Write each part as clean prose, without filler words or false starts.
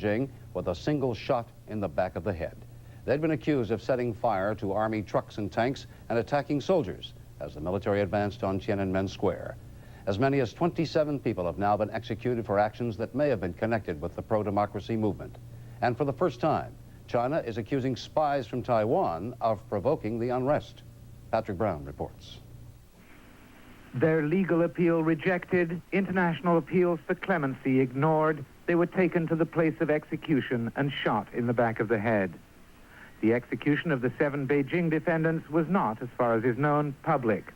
Beijing with a single shot in the back of the head. They'd been accused of setting fire to army trucks and tanks and attacking soldiers as the military advanced on Tiananmen Square. As many as 27 people have now been executed for actions that may have been connected with the pro-democracy movement. And for the first time, China is accusing spies from Taiwan of provoking the unrest. Patrick Brown reports. Their legal appeal rejected, international appeals for clemency ignored, they were taken to the place of execution and shot in the back of the head. The execution of the 7 Beijing defendants was not, as far as is known, public.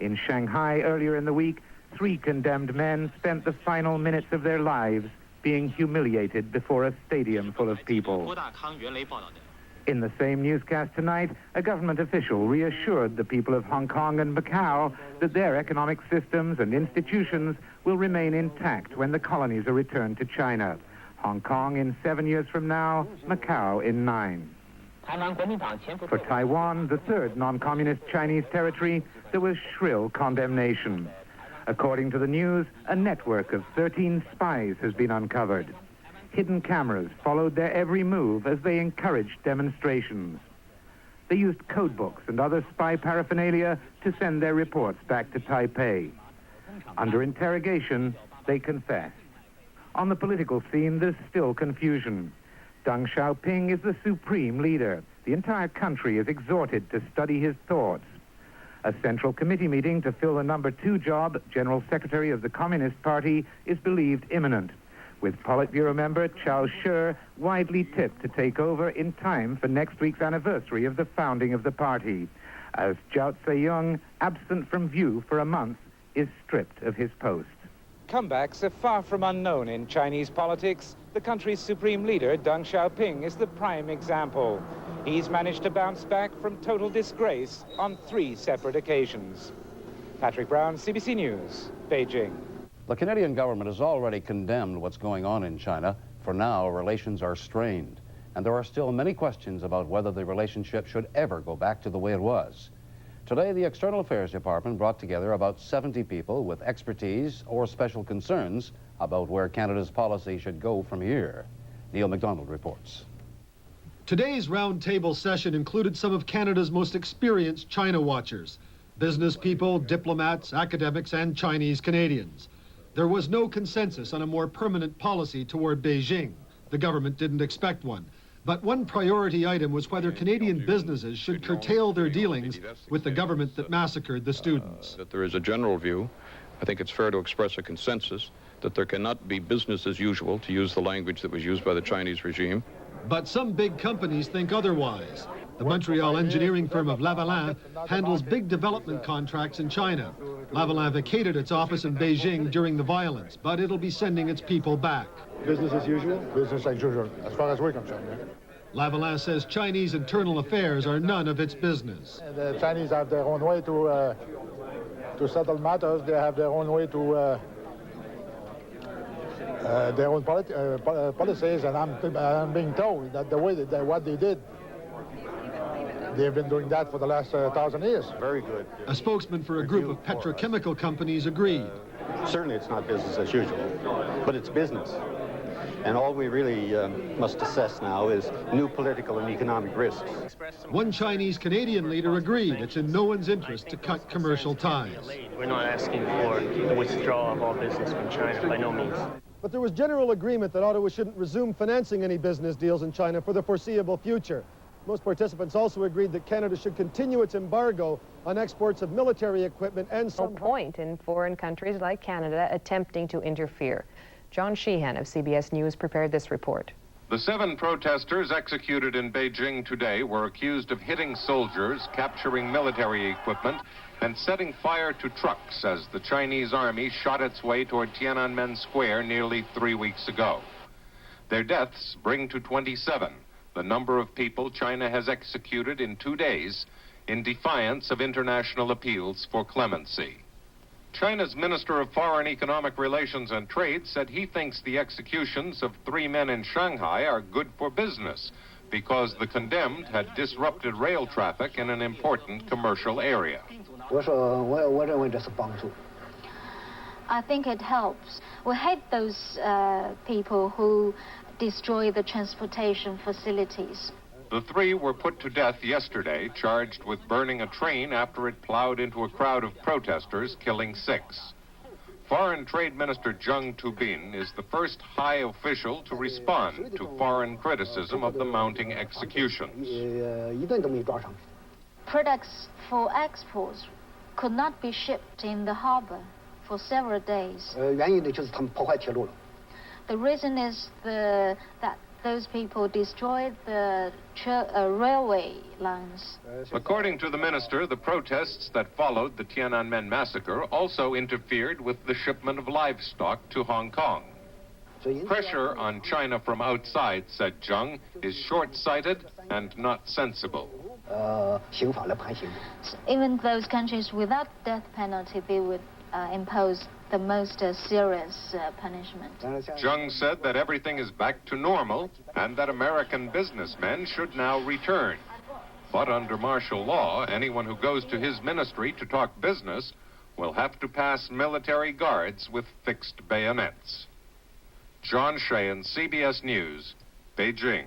In Shanghai earlier in the week, 3 condemned men spent the final minutes of their lives being humiliated before a stadium full of people. In the same newscast tonight, a government official reassured the people of Hong Kong and Macau that their economic systems and institutions will remain intact when the colonies are returned to China. Hong Kong in 7 years from now, Macau in 9. For Taiwan, the 3rd non-communist Chinese territory, there was shrill condemnation. According to the news, a network of 13 spies has been uncovered. Hidden cameras followed their every move as they encouraged demonstrations. They used code books and other spy paraphernalia to send their reports back to Taipei. Under interrogation, they confessed. On the political scene, there's still confusion. Deng Xiaoping is the supreme leader. The entire country is exhorted to study his thoughts. A Central Committee meeting to fill the number 2 job, General Secretary of the Communist Party, is believed imminent, with Politburo member Cao Shi widely tipped to take over in time for next week's anniversary of the founding of the party, as Zhao Ziyang, absent from view for a month, is stripped of his post. Comebacks are far from unknown in Chinese politics. The country's supreme leader, Deng Xiaoping, is the prime example. He's managed to bounce back from total disgrace on 3 separate occasions. Patrick Brown, CBC News, Beijing. The Canadian government has already condemned what's going on in China. For now, relations are strained, and there are still many questions about whether the relationship should ever go back to the way it was. Today, the External Affairs Department brought together about 70 people with expertise or special concerns about where Canada's policy should go from here. Neil MacDonald reports. Today's roundtable session included some of Canada's most experienced China watchers, business people, diplomats, academics, and Chinese Canadians. There was no consensus on a more permanent policy toward Beijing. The government didn't expect one. But one priority item was whether Canadian businesses should curtail their dealings with the government that massacred the students. That there is a general view, I think it's fair to express a consensus, that there cannot be business as usual, to use the language that was used by the Chinese regime. But some big companies think otherwise. The Montreal engineering firm of Lavalin handles big development contracts in China. Lavalin vacated its office in Beijing during the violence, but it'll be sending its people back. Business as usual? Business as usual, as far as we're concerned. Yeah. Lavalin says Chinese internal affairs are none of its business. The Chinese have their own way to settle matters. They have their own way to their own policies, and I'm being told that the way that what they did, they've been doing that for the last 1,000 years. Very good. A spokesman for a group of petrochemical companies agreed. Certainly it's not business as usual, but it's business. And all we really must assess now is new political and economic risks. One Chinese Canadian leader agreed it's in no one's interest to cut commercial ties. We're not asking for the withdrawal of all business from China, by no means. But there was general agreement that Ottawa shouldn't resume financing any business deals in China for the foreseeable future. Most participants also agreed that Canada should continue its embargo on exports of military equipment and some... No point in foreign countries like Canada attempting to interfere. John Sheehan of CBS News prepared this report. The 7 protesters executed in Beijing today were accused of hitting soldiers, capturing military equipment, and setting fire to trucks as the Chinese army shot its way toward Tiananmen Square nearly 3 weeks ago. Their deaths bring to 27 the number of people China has executed in 2 days in defiance of international appeals for clemency. China's Minister of Foreign Economic Relations and Trade said he thinks the executions of 3 men in Shanghai are good for business because the condemned had disrupted rail traffic in an important commercial area. I think it helps. We hate those people who destroy the transportation facilities. The three were put to death yesterday, charged with burning a train after it plowed into a crowd of protesters, killing 6. Foreign Trade Minister Zheng Tubin is the first high official to respond to foreign criticism of the mounting executions. Products for exports could not be shipped in the harbor for several days. The reason is that those people destroyed the railway lines. According to the minister, the protests that followed the Tiananmen massacre also interfered with the shipment of livestock to Hong Kong. Pressure on China from outside, said Zheng, is short-sighted and not sensible. Even those countries without death penalty, they would impose the most serious punishment. Zheng said that everything is back to normal and that American businessmen should now return. But under martial law, anyone who goes to his ministry to talk business will have to pass military guards with fixed bayonets. John Sheehan, CBS News, Beijing.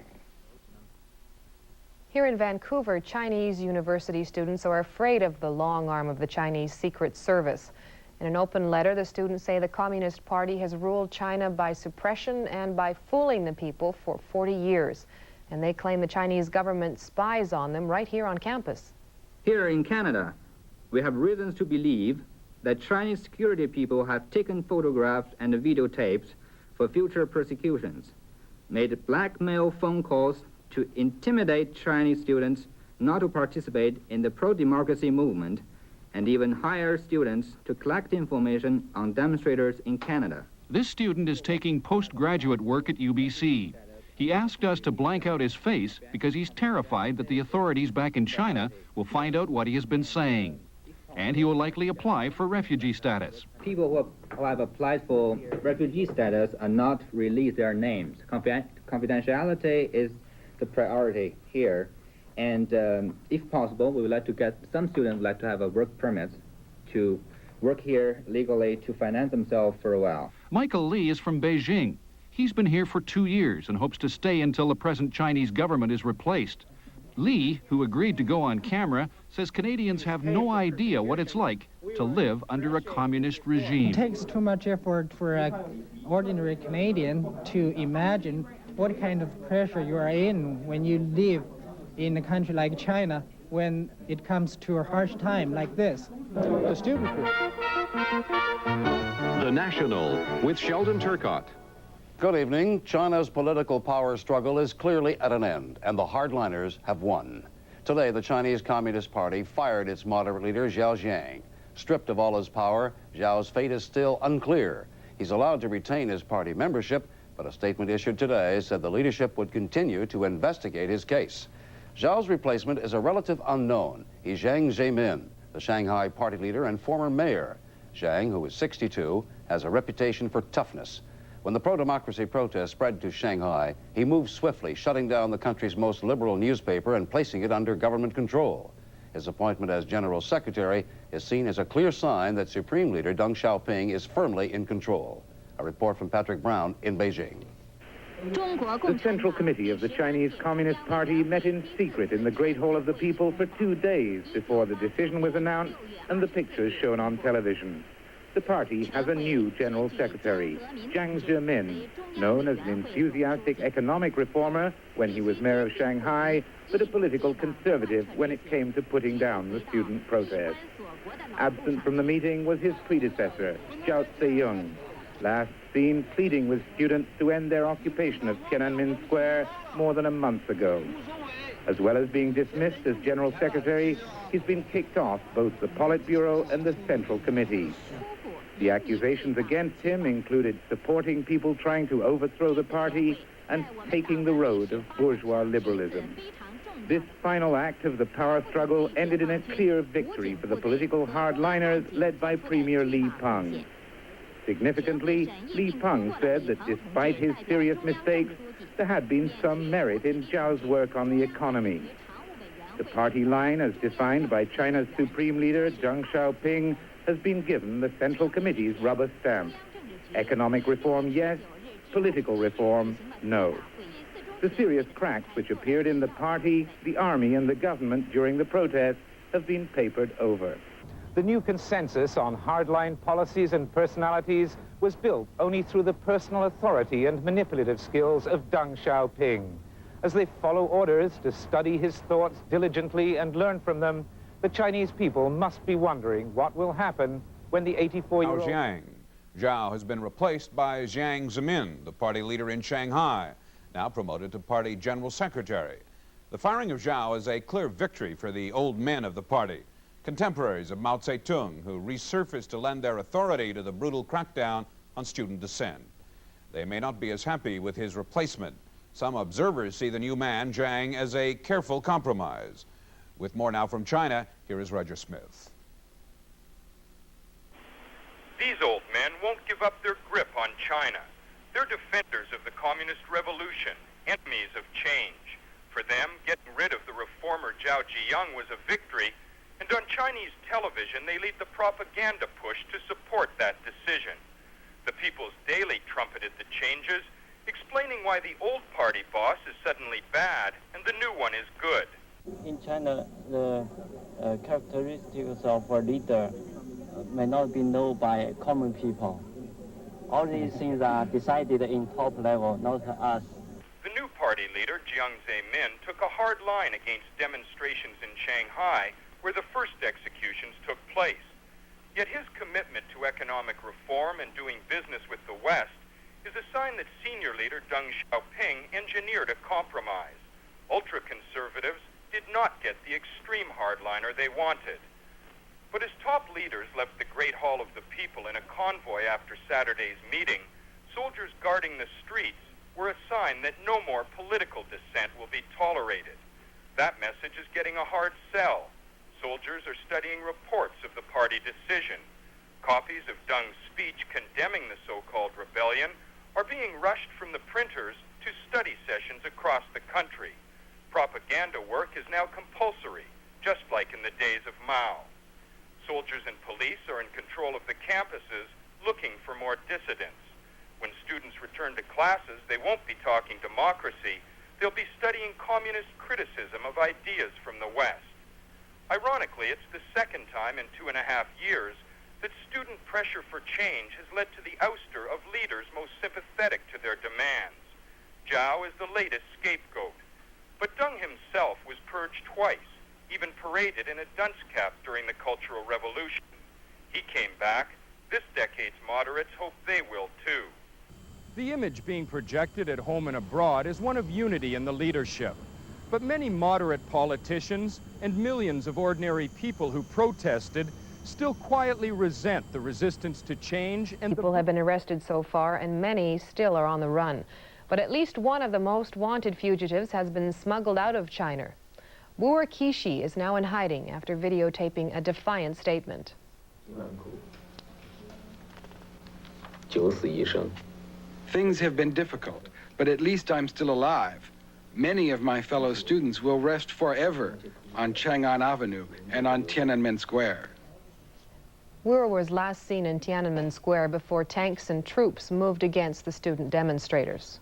Here in Vancouver, Chinese university students are afraid of the long arm of the Chinese Secret Service. In an open letter, the students say the Communist Party has ruled China by suppression and by fooling the people for 40 years. And they claim the Chinese government spies on them right here on campus. Here in Canada, we have reasons to believe that Chinese security people have taken photographs and videotapes for future persecutions, made blackmail phone calls to intimidate Chinese students not to participate in the pro-democracy movement, and even hire students to collect information on demonstrators in Canada. This student is taking postgraduate work at UBC. He asked us to blank out his face because he's terrified that the authorities back in China will find out what he has been saying. And he will likely apply for refugee status. People who have applied for refugee status are not released their names. Confidentiality is the priority here. And if possible, we would like to get, some students would like to have a work permit to work here legally to finance themselves for a while. Michael Lee is from Beijing. He's been here for 2 years and hopes to stay until the present Chinese government is replaced. Lee, who agreed to go on camera, says Canadians have no idea what it's like to live under a communist regime. It takes too much effort for an ordinary Canadian to imagine what kind of pressure you are in when you live in a country like China when it comes to a harsh time like this. The student group. The National with Sheldon Turcott. Good evening. China's political power struggle is clearly at an end, and the hardliners have won. Today, the Chinese Communist Party fired its moderate leader, Zhao Jiang. Stripped of all his power, Zhao's fate is still unclear. He's allowed to retain his party membership, but a statement issued today said the leadership would continue to investigate his case. Zhao's replacement is a relative unknown. He's Jiang Zemin, the Shanghai party leader and former mayor. Jiang, who is 62, has a reputation for toughness. When the pro-democracy protests spread to Shanghai, he moved swiftly, shutting down the country's most liberal newspaper and placing it under government control. His appointment as general secretary is seen as a clear sign that Supreme Leader Deng Xiaoping is firmly in control. A report from Patrick Brown in Beijing. The Central Committee of the Chinese Communist Party met in secret in the Great Hall of the People for 2 days before the decision was announced and the pictures shown on television. The party has a new general secretary, Jiang Zemin, known as an enthusiastic economic reformer when he was mayor of Shanghai, but a political conservative when it came to putting down the student protest. Absent from the meeting was his predecessor, Zhao Ziyong, last seen pleading with students to end their occupation of Tiananmen Square more than a month ago. As well as being dismissed as general secretary, he's been kicked off both the Politburo and the Central Committee. The accusations against him included supporting people trying to overthrow the party and taking the road of bourgeois liberalism. This final act of the power struggle ended in a clear victory for the political hardliners led by Premier Li Peng. Significantly, Li Peng said that despite his serious mistakes, there had been some merit in Zhao's work on the economy. The party line, as defined by China's supreme leader, Deng Xiaoping, has been given the Central Committee's rubber stamp. Economic reform, yes, political reform, no. The serious cracks which appeared in the party, the army, and the government during the protests have been papered over. The new consensus on hardline policies and personalities was built only through the personal authority and manipulative skills of Deng Xiaoping. As they follow orders to study his thoughts diligently and learn from them, the Chinese people must be wondering what will happen when the 84-year-old... Zhao has been replaced by Jiang Zemin, the party leader in Shanghai, now promoted to party general secretary. The firing of Zhao is a clear victory for the old men of the party, contemporaries of Mao Zedong, who resurfaced to lend their authority to the brutal crackdown on student dissent. They may not be as happy with his replacement. Some observers see the new man, Jiang, as a careful compromise. With more now from China, here is Roger Smith. These old men won't give up their grip on China. They're defenders of the communist revolution, enemies of change. For them, getting rid of the reformer Zhao Ziyang was a victory, and on Chinese television they lead the propaganda push to support that decision. The People's Daily trumpeted the changes, explaining why the old party boss is suddenly bad and the new one is good. In China, the characteristics of a leader may not be known by common people. All these things are decided in top level, not us. The new party leader, Jiang Zemin, took a hard line against demonstrations in Shanghai, where the first executions took place. Yet his commitment to economic reform and doing business with the West is a sign that senior leader Deng Xiaoping engineered a compromise. Ultra-conservatives did not get the extreme hardliner they wanted. But as top leaders left the Great Hall of the People in a convoy after Saturday's meeting, soldiers guarding the streets were a sign that no more political dissent will be tolerated. That message is getting a hard sell. Soldiers are studying reports of the party decision. Copies of Deng's speech condemning the so-called rebellion are being rushed from the printers to study sessions across the country. Propaganda work is now compulsory, just like in the days of Mao. Soldiers and police are in control of the campuses, looking for more dissidents. When students return to classes, they won't be talking democracy. They'll be studying communist criticism of ideas from the West. Ironically, it's the second time in 2.5 years that student pressure for change has led to the ouster of leaders most sympathetic to their demands. Zhao is the latest scapegoat. But Deng himself was purged twice, even paraded in a dunce cap during the Cultural Revolution. He came back. This decade's moderates hope they will too. The image being projected at home and abroad is one of unity in the leadership. But many moderate politicians and millions of ordinary people who protested still quietly resent the resistance to change. And people have been arrested so far, and many still are on the run. But at least one of the most wanted fugitives has been smuggled out of China. Wu Kishi is now in hiding after videotaping a defiant statement. Things have been difficult, but at least I'm still alive. Many of my fellow students will rest forever on Chang'an Avenue and on Tiananmen Square. Wu was last seen in Tiananmen Square before tanks and troops moved against the student demonstrators.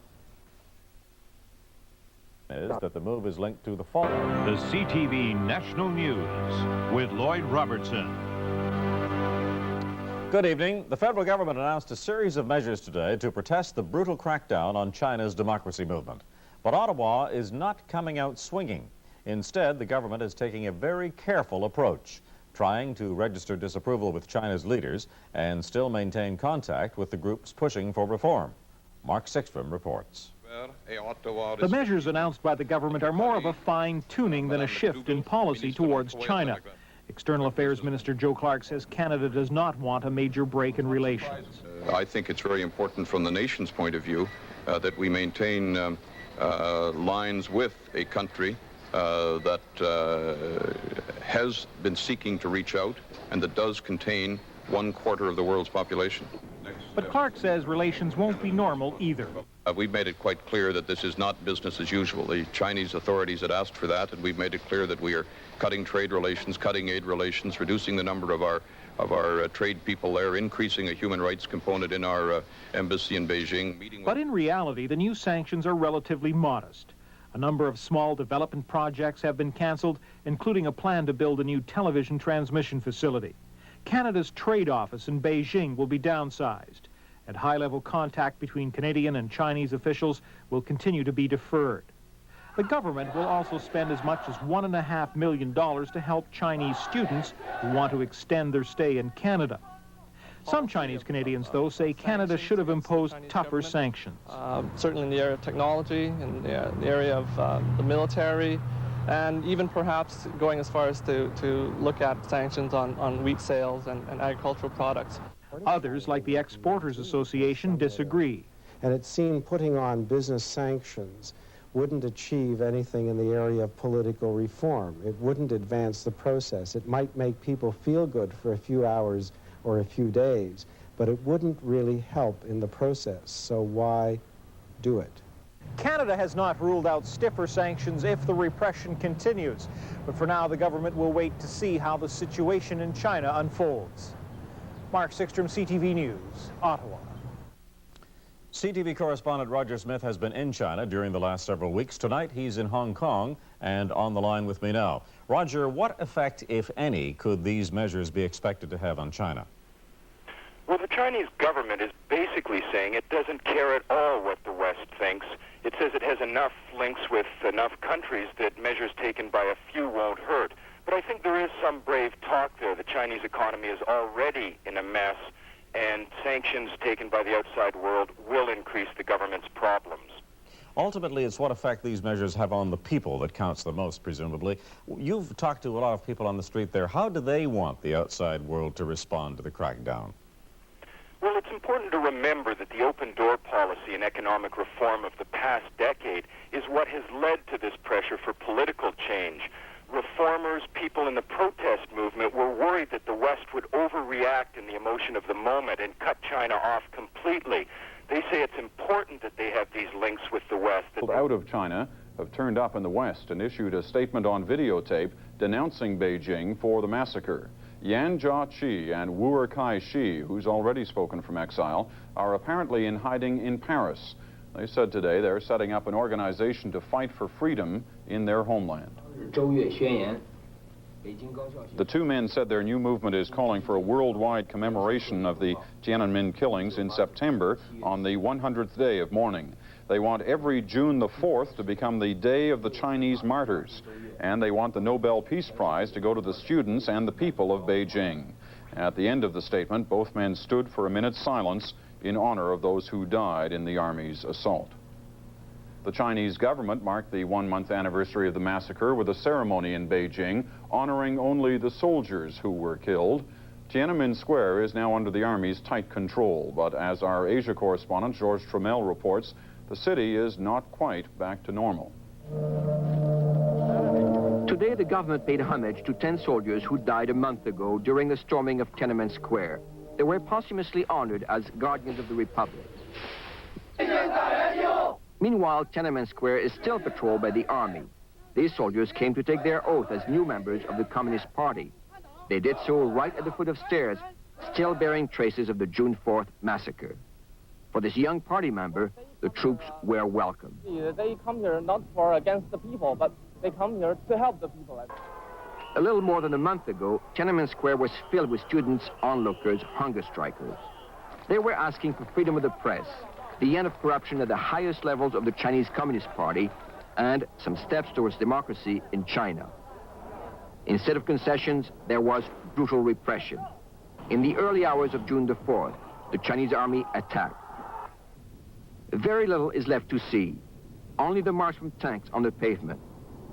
Is that the move is linked to the fall. The CTV National News with Lloyd Robertson. Good evening. The federal government announced a series of measures today to protest the brutal crackdown on China's democracy movement. But Ottawa is not coming out swinging. Instead, the government is taking a very careful approach, trying to register disapproval with China's leaders and still maintain contact with the groups pushing for reform. Mark Sixstrom reports. The measures announced by the government are more of a fine-tuning than a shift in policy towards China. External Affairs Minister Joe Clark says Canada does not want a major break in relations. I think it's very important from the nation's point of view that we maintain lines with a country that has been seeking to reach out and that does contain 1/4 of the world's population. But Clark says relations won't be normal either. We've made it quite clear that this is not business as usual. The Chinese authorities had asked for that, and we've made it clear that we are cutting trade relations, cutting aid relations, reducing the number of our trade people there, increasing a human rights component in our embassy in Beijing. But in reality, the new sanctions are relatively modest. A number of small development projects have been canceled, including a plan to build a new television transmission facility. Canada's trade office in Beijing will be downsized, and high-level contact between Canadian and Chinese officials will continue to be deferred. The government will also spend as much as $1.5 million to help Chinese students who want to extend their stay in Canada. Some Chinese Canadians, though, say Canada should have imposed tougher sanctions. Certainly in the area of technology, in the area of the military, and even perhaps going as far as to look at sanctions on wheat sales and agricultural products. Others, like the Exporters Association, disagree. And it seemed putting on business sanctions wouldn't achieve anything in the area of political reform. It wouldn't advance the process. It might make people feel good for a few hours or a few days, but it wouldn't really help in the process. So why do it? Canada has not ruled out stiffer sanctions if the repression continues. But for now, the government will wait to see how the situation in China unfolds. Mark Sickstrom, CTV News, Ottawa. CTV correspondent Roger Smith has been in China during the last several weeks. Tonight, he's in Hong Kong and on the line with me now. Roger, what effect, if any, could these measures be expected to have on China? Well, the Chinese government is basically saying it doesn't care at all what the West thinks. It says it has enough links with enough countries that measures taken by a few won't hurt. But I think there is some brave talk there. The Chinese economy is already in a mess, and sanctions taken by the outside world will increase the government's problems. Ultimately, it's what effect these measures have on the people that counts the most, presumably. You've talked to a lot of people on the street there. How do they want the outside world to respond to the crackdown? Well, it's important to remember that the open-door policy and economic reform of the past decade is what has led to this pressure for political change. Reformers, people in the protest movement were worried that the West would overreact in the emotion of the moment and cut China off completely. They say it's important that they have these links with the West. Out of China have turned up in the West and issued a statement on videotape denouncing Beijing for the massacre. Yan Jia and Wu Kai-shi, who's already spoken from exile, are apparently in hiding in Paris. They said today they're setting up an organization to fight for freedom in their homeland. The two men said their new movement is calling for a worldwide commemoration of the Tiananmen killings in September on the 100th day of mourning. They want every June the 4th to become the Day of the Chinese Martyrs, and they want the Nobel Peace Prize to go to the students and the people of Beijing. At the end of the statement, both men stood for a minute's silence in honor of those who died in the Army's assault. The Chinese government marked the one-month anniversary of the massacre with a ceremony in Beijing honoring only the soldiers who were killed. Tiananmen Square is now under the Army's tight control, but as our Asia correspondent George Trammell reports, the city is not quite back to normal. Today, the government paid homage to 10 soldiers who died a month ago during the storming of Tiananmen Square. They were posthumously honored as guardians of the Republic. Meanwhile, Tiananmen Square is still patrolled by the army. These soldiers came to take their oath as new members of the Communist Party. They did so right at the foot of stairs, still bearing traces of the June 4th massacre. For this young party member, the troops were welcome. They come here not for against the people, but they come here to help the people. A little more than a month ago, Tiananmen Square was filled with students, onlookers, hunger strikers. They were asking for freedom of the press, the end of corruption at the highest levels of the Chinese Communist Party, and some steps towards democracy in China. Instead of concessions, there was brutal repression. In the early hours of June the 4th, the Chinese army attacked. Very little is left to see. Only the marks from tanks on the pavement.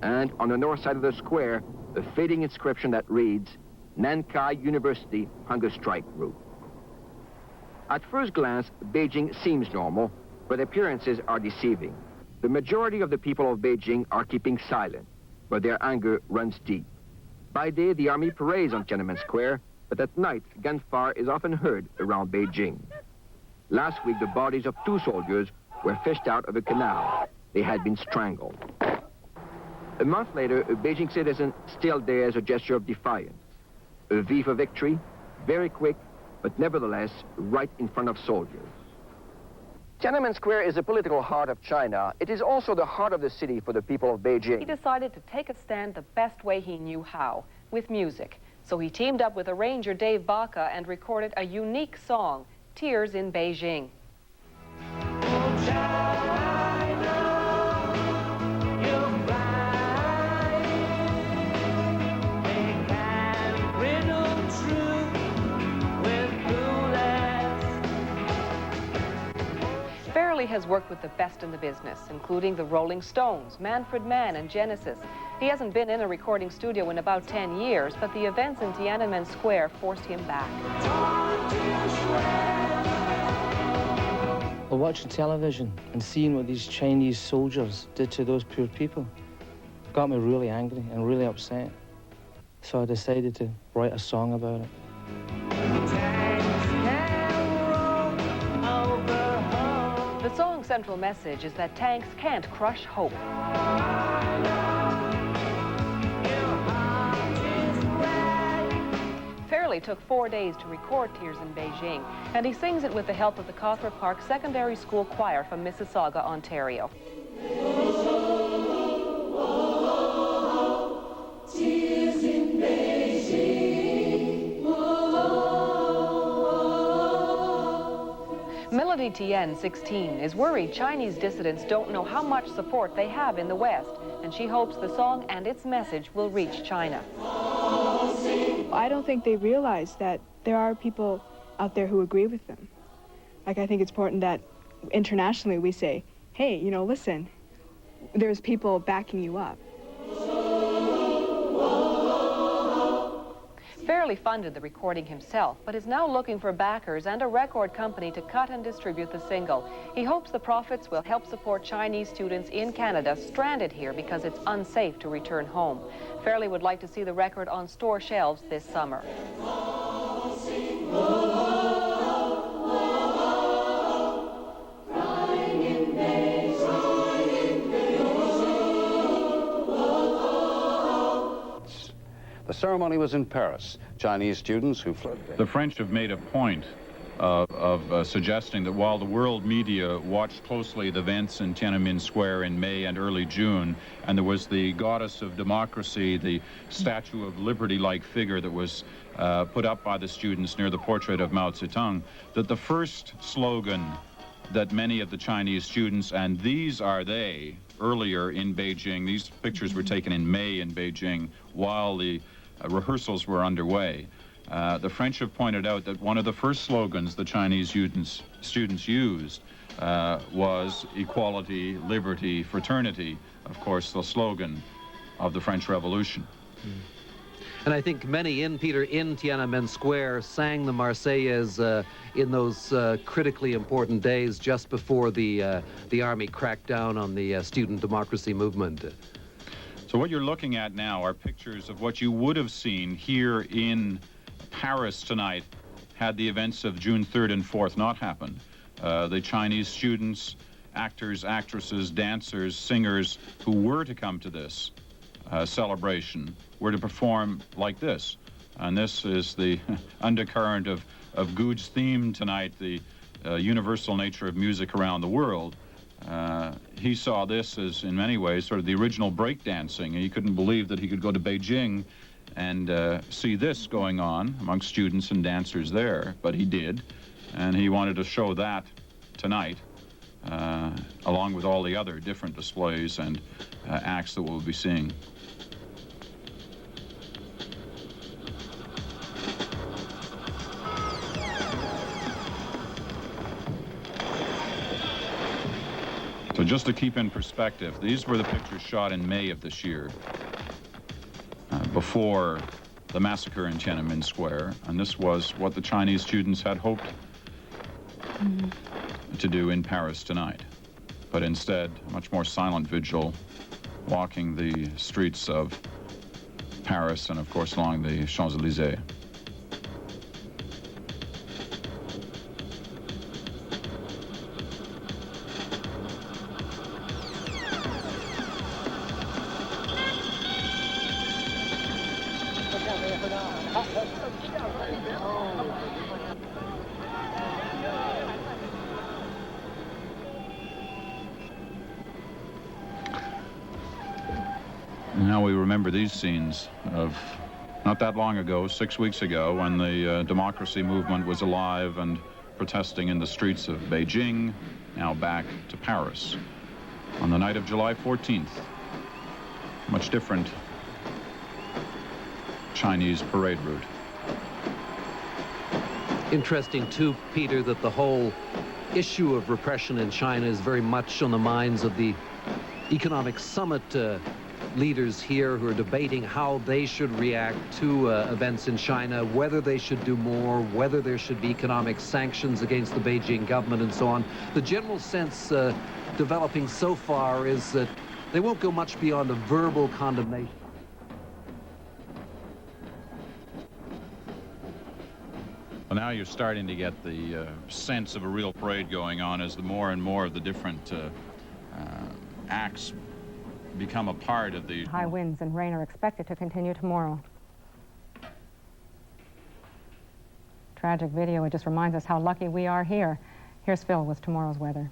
And on the north side of the square, a fading inscription that reads, Nankai University Hunger Strike Group. At first glance, Beijing seems normal, but appearances are deceiving. The majority of the people of Beijing are keeping silent, but their anger runs deep. By day, the army parades on Tiananmen Square, but at night, gunfire is often heard around Beijing. Last week, the bodies of 2 soldiers were fished out of a canal. They had been strangled. A month later, a Beijing citizen still dares a gesture of defiance. A V for victory, very quick, but nevertheless right in front of soldiers. Tiananmen Square is the political heart of China. It is also the heart of the city for the people of Beijing. He decided to take a stand the best way he knew how, with music. So he teamed up with arranger Dave Baca and recorded a unique song, Tears in Beijing. Has worked with the best in the business, including the Rolling Stones, Manfred Mann, and Genesis. He hasn't been in a recording studio in about 10 years, but the events in Tiananmen Square forced him back. Well, watching television and seeing what these Chinese soldiers did to those poor people got me really angry and really upset. So I decided to write a song about it. The song's central message is that tanks can't crush hope. Fairley took 4 days to record Tears in Beijing, and he sings it with the help of the Cawthra Park Secondary School Choir from Mississauga, Ontario. Tears in Beijing. Melody Tien, 16, is worried Chinese dissidents don't know how much support they have in the West, and she hopes the song and its message will reach China. I don't think they realize that there are people out there who agree with them. Like, I think it's important that internationally we say, hey, you know, listen, there's people backing you up. Fairley funded the recording himself, but is now looking for backers and a record company to cut and distribute the single. He hopes the profits will help support Chinese students in Canada stranded here because it's unsafe to return home. Fairley would like to see the record on store shelves this summer. The ceremony was in Paris. Chinese students who fled there. The French have made a point of suggesting that while the world media watched closely the events in Tiananmen Square in May and early June, and there was the goddess of democracy, the Statue of Liberty-like figure that was put up by the students near the portrait of Mao Zedong, that the first slogan that many of the Chinese students, and these are they, earlier in Beijing, these pictures were taken in May in Beijing while the rehearsals were underway. The French have pointed out that one of the first slogans the Chinese students used was equality, liberty, fraternity, of course, the slogan of the French Revolution. And I think many in Tiananmen Square sang the Marseillaise in those critically important days just before the army cracked down on the student democracy movement. So what you're looking at now are pictures of what you would have seen here in Paris tonight had the events of June 3rd and 4th not happened. The Chinese students, actors, actresses, dancers, singers who were to come to this celebration were to perform like this. And this is the undercurrent of Guge's theme tonight, the universal nature of music around the world. He saw this as, in many ways, sort of the original breakdancing, and he couldn't believe that he could go to Beijing and see this going on amongst students and dancers there, but he did, and he wanted to show that tonight, along with all the other different displays and acts that we'll be seeing. So just to keep in perspective, these were the pictures shot in May of this year, before the massacre in Tiananmen Square, and this was what the Chinese students had hoped to do in Paris tonight. But instead, a much more silent vigil, walking the streets of Paris and, of course, along the Champs-Élysées. Now we remember these scenes of not that long ago, 6 weeks ago, when the democracy movement was alive and protesting in the streets of Beijing, now back to Paris. On the night of July 14th, much different Chinese parade route. Interesting, too, Peter, that the whole issue of repression in China is very much on the minds of the economic summit leaders here who are debating how they should react to events in China, whether they should do more, whether there should be economic sanctions against the Beijing government and so on. The general sense developing so far is that they won't go much beyond a verbal condemnation. Well, now you're starting to get the sense of a real parade going on as the more and more of the different acts become a part of the... High winds and rain are expected to continue tomorrow. Tragic video, it just reminds us how lucky we are here. Here's Phil with tomorrow's weather.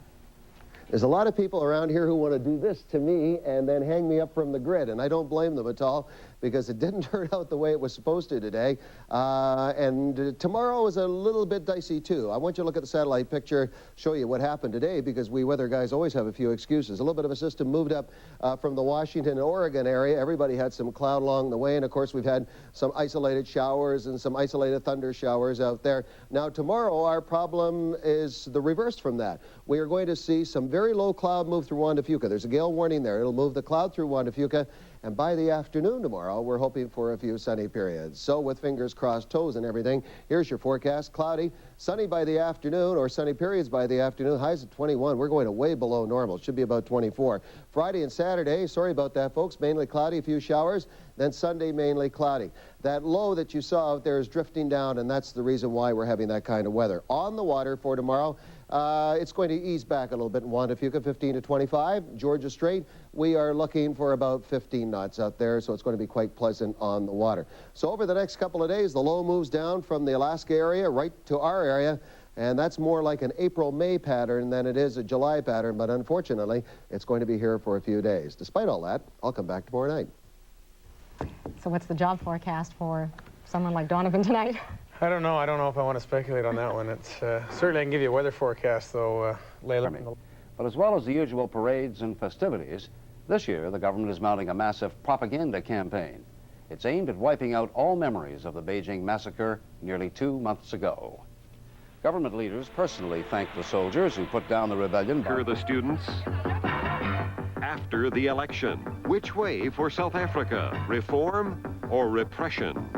There's a lot of people around here who want to do this to me and then hang me up from the grid, and I don't blame them at all, because it didn't turn out the way it was supposed to today. And tomorrow is a little bit dicey, too. I want you to look at the satellite picture, show you what happened today, because we weather guys always have a few excuses. A little bit of a system moved up from the Washington and Oregon area. Everybody had some cloud along the way, and of course we've had some isolated showers and some isolated thunder showers out there. Now tomorrow our problem is the reverse from that. We are going to see some very low cloud move through Juan de Fuca. There's a gale warning there. It'll move the cloud through Juan de Fuca, and by the afternoon tomorrow, we're hoping for a few sunny periods. So with fingers crossed, toes and everything, here's your forecast. Cloudy, sunny by the afternoon, or sunny periods by the afternoon. Highs at 21. We're going to way below normal. It should be about 24. Friday and Saturday, sorry about that, folks, mainly cloudy, a few showers. Then Sunday, mainly cloudy. That low that you saw out there is drifting down, and that's the reason why we're having that kind of weather. On the water for tomorrow, it's going to ease back a little bit in Juan de Fuca, 15 to 25. Georgia Strait, we are looking for about 15 knots out there, so it's going to be quite pleasant on the water. So over the next couple of days, the low moves down from the Alaska area right to our area, and that's more like an April-May pattern than it is a July pattern, but unfortunately, it's going to be here for a few days. Despite all that, I'll come back tomorrow night. So what's the job forecast for someone like Donovan tonight? I don't know. I don't know if I want to speculate on that one. It's certainly I can give you a weather forecast, though, Layla. But as well as the usual parades and festivities, this year the government is mounting a massive propaganda campaign. It's aimed at wiping out all memories of the Beijing massacre nearly 2 months ago. Government leaders personally thanked the soldiers who put down the rebellion. Here are the students. After the election, which way for South Africa? Reform or repression?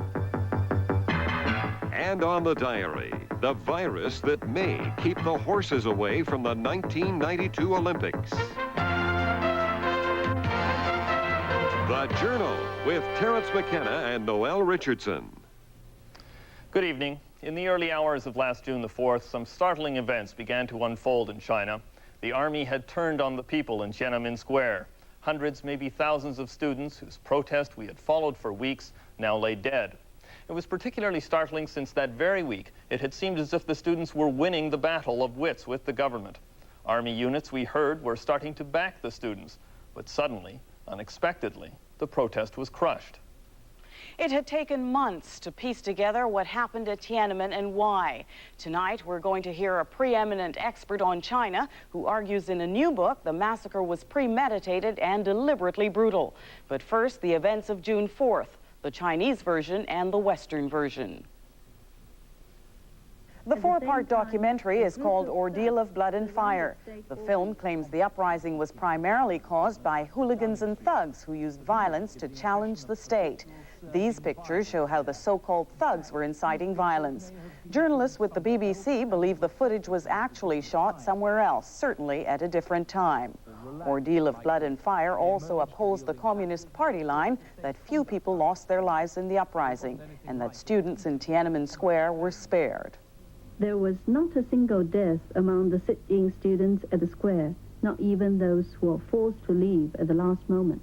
And on the diary, the virus that may keep the horses away from the 1992 Olympics. The Journal with Terrence McKenna and Noel Richardson. Good evening. In the early hours of last June the 4th, some startling events began to unfold in China. The army had turned on the people in Tiananmen Square. Hundreds, maybe thousands of students whose protest we had followed for weeks now lay dead. It was particularly startling since that very week it had seemed as if the students were winning the battle of wits with the government. Army units, we heard, were starting to back the students, but suddenly, unexpectedly, the protest was crushed. It had taken months to piece together what happened at Tiananmen and why. Tonight, we're going to hear a preeminent expert on China who argues in a new book the massacre was premeditated and deliberately brutal. But first, the events of June 4th, the Chinese version and the Western version. The four-part documentary is called Ordeal of Blood and Fire. The film claims the uprising was primarily caused by hooligans and thugs who used violence to challenge the state. These pictures show how the so-called thugs were inciting violence. Journalists with the BBC believe the footage was actually shot somewhere else, certainly at a different time. Ordeal of Blood and Fire also upholds the Communist Party line that few people lost their lives in the uprising and that students in Tiananmen Square were spared. There was not a single death among the sit-in students at the square, not even those who were forced to leave at the last moment.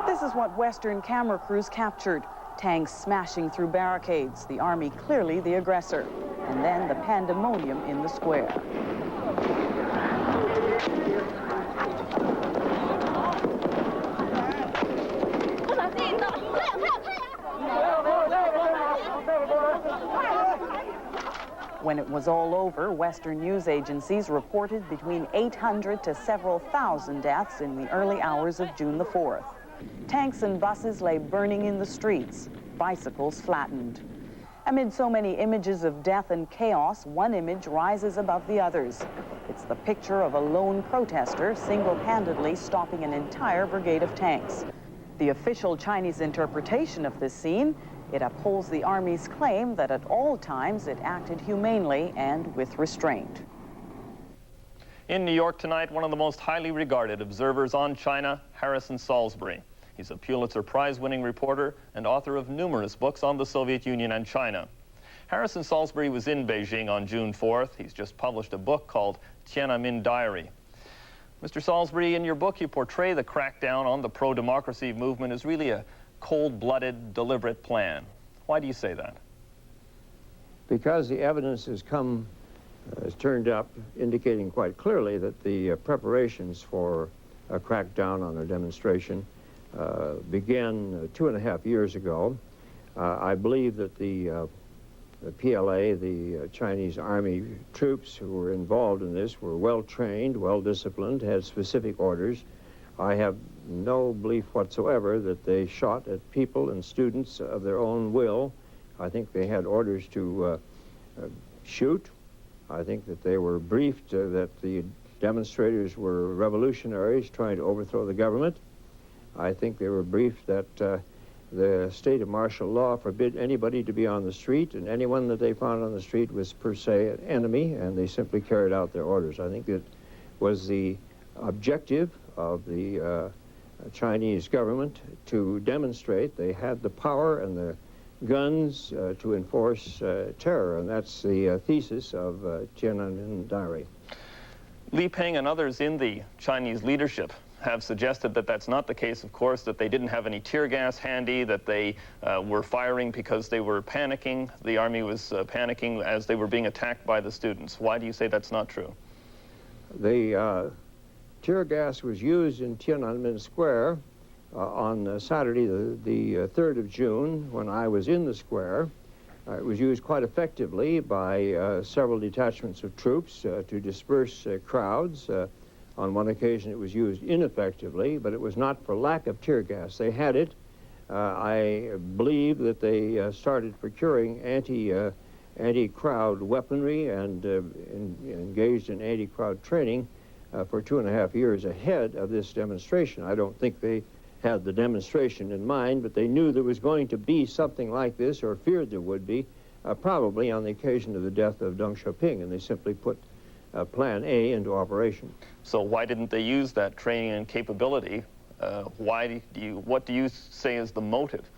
This This is what Western camera crews captured. Tanks smashing through barricades, the army clearly the aggressor. And then the pandemonium in the square. When it was all over, Western news agencies reported between 800 to several thousand deaths in the early hours of June the 4th. Tanks and buses lay burning in the streets, bicycles flattened. Amid so many images of death and chaos, one image rises above the others. It's the picture of a lone protester single-handedly stopping an entire brigade of tanks. The official Chinese interpretation of this scene, it upholds the Army's claim that at all times it acted humanely and with restraint. In New York tonight, one of the most highly regarded observers on China, Harrison Salisbury. He's a Pulitzer Prize-winning reporter and author of numerous books on the Soviet Union and China. Harrison Salisbury was in Beijing on June 4th. He's just published a book called Tiananmen Diary. Mr. Salisbury, in your book, you portray the crackdown on the pro-democracy movement as really a cold-blooded, deliberate plan. Why do you say that? Because the evidence has turned up indicating quite clearly that the preparations for a crackdown on a demonstration began 2.5 years ago. I believe that the PLA, the Chinese army troops who were involved in this were well-trained, well-disciplined, had specific orders. I have no belief whatsoever that they shot at people and students of their own will. I think they had orders to shoot. I think that they were briefed that the demonstrators were revolutionaries trying to overthrow the government. I think they were briefed that the state of martial law forbid anybody to be on the street, and anyone that they found on the street was per se an enemy, and they simply carried out their orders. I think that was the objective of the Chinese government to demonstrate they had the power and the guns to enforce terror, and that's the thesis of Tiananmen Diary. Li Peng and others in the Chinese leadership have suggested that that's not the case, of course, that they didn't have any tear gas handy, that they were firing because they were panicking. The army was panicking as they were being attacked by the students. Why do you say that's not true? The tear gas was used in Tiananmen Square on Saturday, the 3rd of June, when I was in the square. It was used quite effectively by several detachments of troops to disperse crowds. On one occasion it was used ineffectively, but it was not for lack of tear gas. They had it. I believe that they started procuring anti-crowd weaponry and engaged in anti-crowd training for 2.5 years ahead of this demonstration. I don't think they had the demonstration in mind, but they knew there was going to be something like this, or feared there would be, probably on the occasion of the death of Deng Xiaoping, and they simply put Plan A into operation. So why didn't they use that training and capability? What do you say is the motive?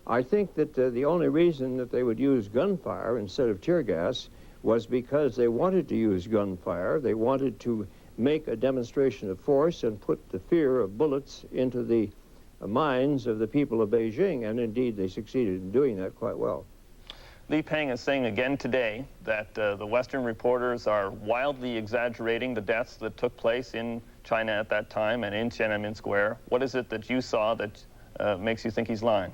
I think that the only reason that they would use gunfire instead of tear gas was because they wanted to use gunfire. They wanted to make a demonstration of force and put the fear of bullets into the minds of the people of Beijing, and indeed they succeeded in doing that quite well. Li Peng is saying again today that the Western reporters are wildly exaggerating the deaths that took place in China at that time and in Tiananmen Square. What is it that you saw that makes you think he's lying?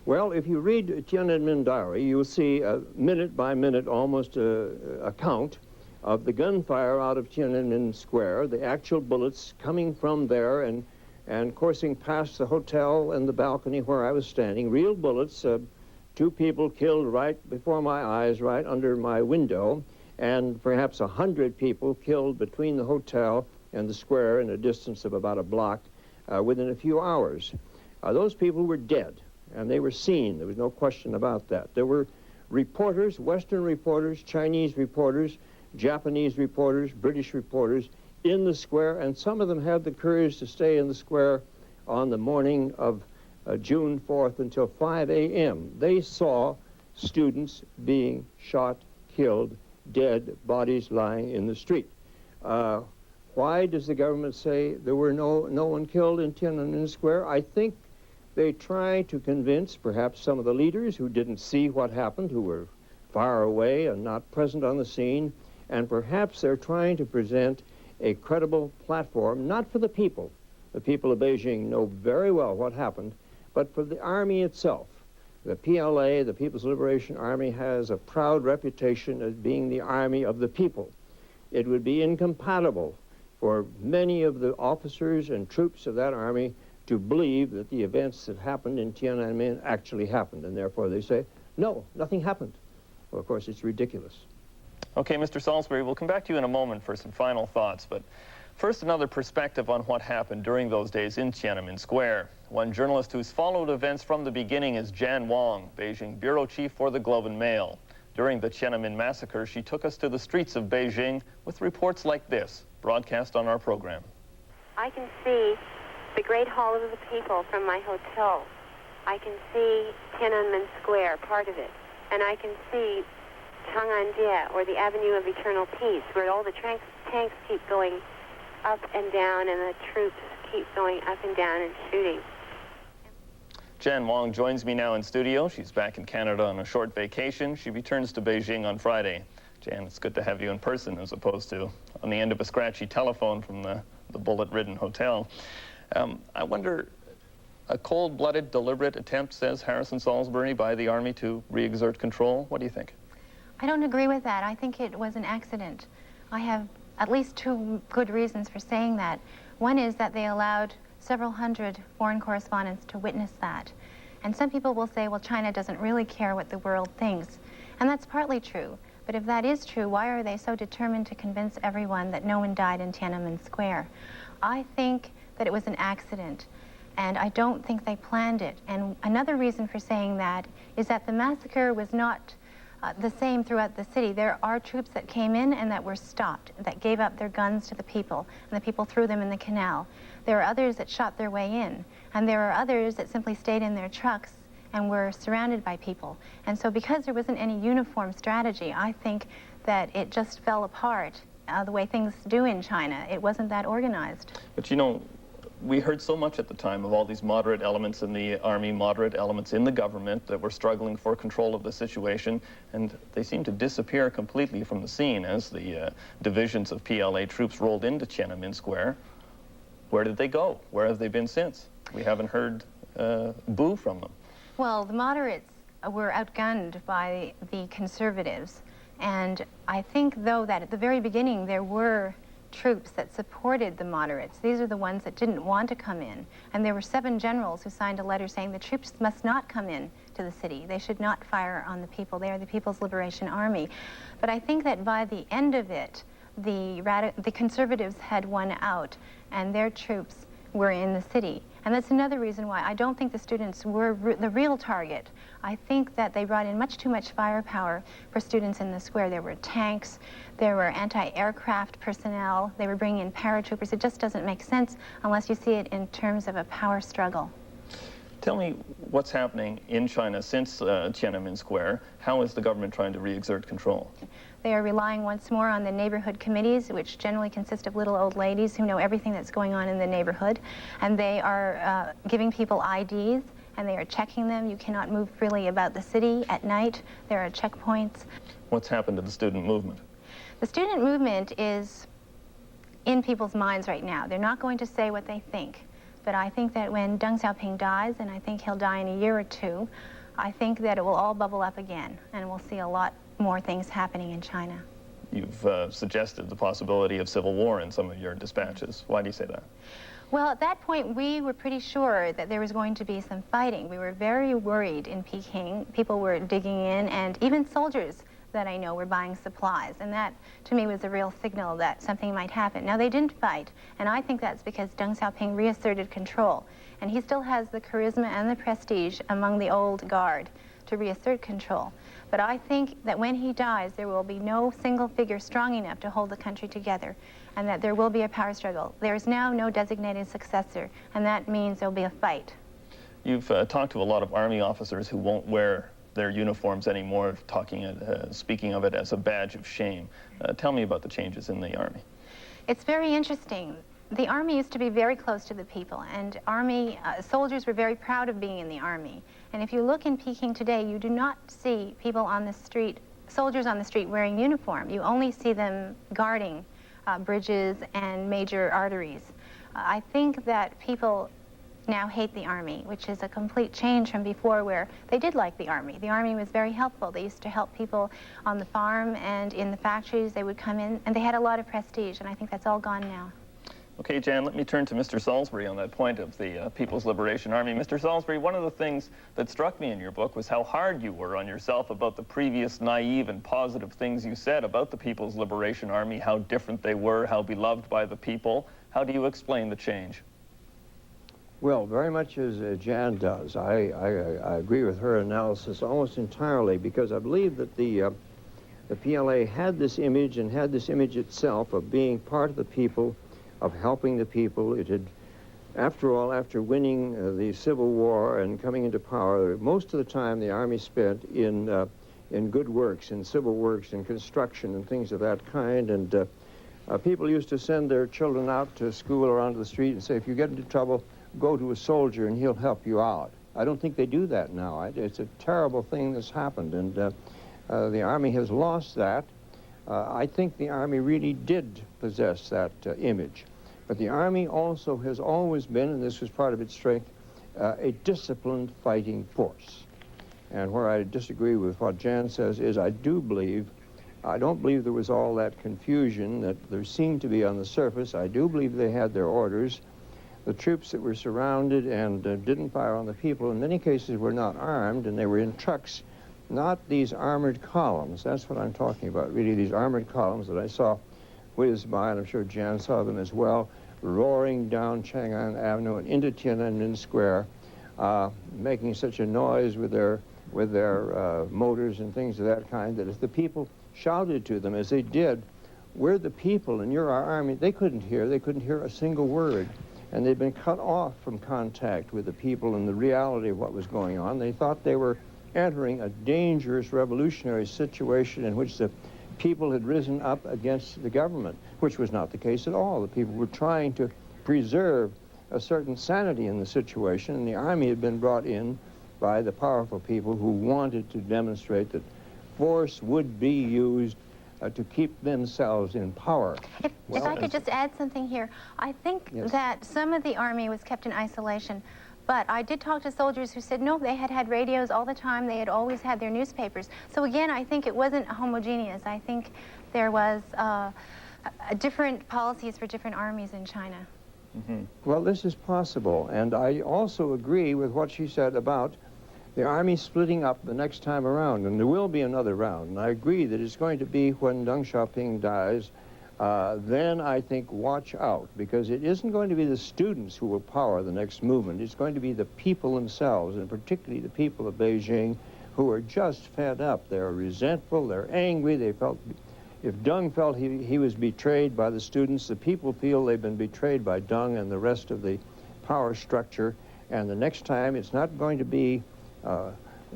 Well, if you read Tiananmen Diary, you'll see a minute-by-minute almost account of the gunfire out of Tiananmen Square, the actual bullets coming from there and coursing past the hotel and the balcony where I was standing, real bullets, 2 people killed right before my eyes, right under my window, and perhaps 100 people killed between the hotel and the square in a distance of about a block within a few hours. Those people were dead, and they were seen. There was no question about that. There were reporters, Western reporters, Chinese reporters, Japanese reporters, British reporters in the square, and some of them had the courage to stay in the square on the morning of June 4th until 5 a.m. They saw students being shot, killed, dead, bodies lying in the street. Why does the government say there were no one killed in Tiananmen Square? I think they try to convince perhaps some of the leaders who didn't see what happened, who were far away and not present on the scene, and perhaps they're trying to present a credible platform, not for the people. The people of Beijing know very well what happened, but for the army itself. The PLA, the People's Liberation Army, has a proud reputation as being the army of the people. It would be incompatible for many of the officers and troops of that army to believe that the events that happened in Tiananmen actually happened, and therefore they say, no, nothing happened. Well, of course, it's ridiculous. Okay, Mr. Salisbury, we'll come back to you in a moment for some final thoughts, but first another perspective on what happened during those days in Tiananmen Square. One journalist who's followed events from the beginning is Jan Wang, Beijing bureau chief for the Globe and Mail. During the Tiananmen massacre, she took us to the streets of Beijing with reports like this, broadcast on our program. I can see the Great Hall of the People from my hotel. I can see Tiananmen Square, part of it. And I can see Chang'an-Jie, or the Avenue of Eternal Peace, where all the tanks keep going up and down, and the troops keep going up and down and shooting. Jan Wang joins me now in studio. She's back in Canada on a short vacation. She returns to Beijing on Friday. Jan, it's good to have you in person as opposed to on the end of a scratchy telephone from the bullet-ridden hotel. I wonder, a cold-blooded, deliberate attempt, says Harrison Salisbury, by the Army to re-exert control. What do you think? I don't agree with that. I think it was an accident. I have at least two good reasons for saying that. One is that they allowed several hundred foreign correspondents to witness that. And some people will say, well, China doesn't really care what the world thinks. And that's partly true. But if that is true, why are they so determined to convince everyone that no one died in Tiananmen Square? I think that it was an accident, and I don't think they planned it. And another reason for saying that is that the massacre was not the same throughout the city. There are troops that came in and that were stopped, that gave up their guns to the people, and the people threw them in the canal. There are others that shot their way in, and there are others that simply stayed in their trucks and were surrounded by people. And so because there wasn't any uniform strategy, I think that it just fell apart the way things do in China. It wasn't that organized. But you know, we heard so much at the time of all these moderate elements in the army, moderate elements in the government that were struggling for control of the situation, and they seemed to disappear completely from the scene as the divisions of PLA troops rolled into Tiananmen Square. Where did they go? Where have they been since? We haven't heard boo from them. Well, the moderates were outgunned by the conservatives, and I think, though, that at the very beginning there were troops that supported the moderates. These are the ones that didn't want to come in. And there were 7 generals who signed a letter saying the troops must not come in to the city. They should not fire on the people. They are the People's Liberation Army. But I think that by the end of it, the conservatives had won out, and their troops were in the city. And that's another reason why I don't think the students were the real target. I think that they brought in much too much firepower for students in the square. There were tanks, there were anti-aircraft personnel, they were bringing in paratroopers. It just doesn't make sense unless you see it in terms of a power struggle. Tell me what's happening in China since Tiananmen Square. How is the government trying to re-exert control? They are relying once more on the neighborhood committees, which generally consist of little old ladies who know everything that's going on in the neighborhood. And they are giving people IDs, and they are checking them. You cannot move freely about the city at night. There are checkpoints. What's happened to the student movement? The student movement is in people's minds right now. They're not going to say what they think. But I think that when Deng Xiaoping dies, and I think he'll die in a year or two, I think that it will all bubble up again, and we'll see a lot more things happening in China. You've suggested the possibility of civil war in some of your dispatches. Why do you say that? Well, at that point, we were pretty sure that there was going to be some fighting. We were very worried in Peking. People were digging in, and even soldiers that I know were buying supplies. And that, to me, was a real signal that something might happen. Now, they didn't fight, and I think that's because Deng Xiaoping reasserted control. And he still has the charisma and the prestige among the old guard to reassert control. But I think that when he dies, there will be no single figure strong enough to hold the country together, and that there will be a power struggle. There is now no designated successor, and that means there will be a fight. You've talked to a lot of Army officers who won't wear their uniforms anymore, speaking of it as a badge of shame. Tell me about the changes in the Army. It's very interesting. The Army used to be very close to the people, and Army soldiers were very proud of being in the Army. And if you look in Peking today, you do not see people on the street, soldiers on the street wearing uniform. You only see them guarding bridges and major arteries. I think that people now hate the Army, which is a complete change from before, where they did like the Army. The Army was very helpful. They used to help people on the farm and in the factories. They would come in, and they had a lot of prestige, and I think that's all gone now. Okay, Jan, let me turn to Mr. Salisbury on that point of the People's Liberation Army. Mr. Salisbury, one of the things that struck me in your book was how hard you were on yourself about the previous naive and positive things you said about the People's Liberation Army, how different they were, how beloved by the people. How do you explain the change? Well, very much as Jan does. I agree with her analysis almost entirely, because I believe that the PLA had this image, and had this image itself of being part of the people, of helping the people. It had, after all, after winning the Civil War and coming into power, most of the time the Army spent in good works, in civil works, in construction and things of that kind. And people used to send their children out to school or onto the street and say, if you get into trouble, go to a soldier and he'll help you out. I don't think they do that now. It's a terrible thing that's happened, and the Army has lost that. I think the Army really did possess that image. But the Army also has always been, and this was part of its strength, a disciplined fighting force. And where I disagree with what Jan says is I don't believe there was all that confusion that there seemed to be on the surface. I do believe they had their orders. The troops that were surrounded and didn't fire on the people, in many cases, were not armed, and they were in trucks, not these armored columns. That's what I'm talking about, really, these armored columns that I saw whiz by, and I'm sure Jan saw them as well, roaring down Chang'an Avenue and into Tiananmen Square, making such a noise with their motors and things of that kind, that if the people shouted to them, as they did, "We're the people and you're our army," they couldn't hear a single word. And they'd been cut off from contact with the people and the reality of what was going on. They thought they were entering a dangerous revolutionary situation in which the people had risen up against the government, which was not the case at all. The people were trying to preserve a certain sanity in the situation, and the Army had been brought in by the powerful people who wanted to demonstrate that force would be used to keep themselves in power. If I could just add something here, I think that some of the Army was kept in isolation, but I did talk to soldiers who said, no, they had had radios all the time, they had always had their newspapers. So again, I think it wasn't homogeneous. I think there was different policies for different armies in China. Mm-hmm. Well, this is possible, and I also agree with what she said about the Army splitting up the next time around, and there will be another round. And I agree that it's going to be when Deng Xiaoping dies. Then I think watch out, because it isn't going to be the students who will power the next movement. It's going to be the people themselves, and particularly the people of Beijing, who are just fed up. They're resentful, they're angry. They felt, if Deng felt he was betrayed by the students, the people feel they've been betrayed by Deng and the rest of the power structure. And the next time, it's not going to be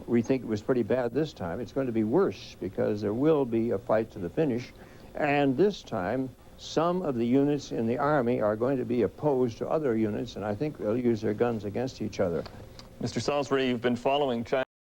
we think it was pretty bad this time. It's going to be worse, because there will be a fight to the finish. And this time, some of the units in the Army are going to be opposed to other units, and I think they'll use their guns against each other. Mr. Salisbury, you've been following China.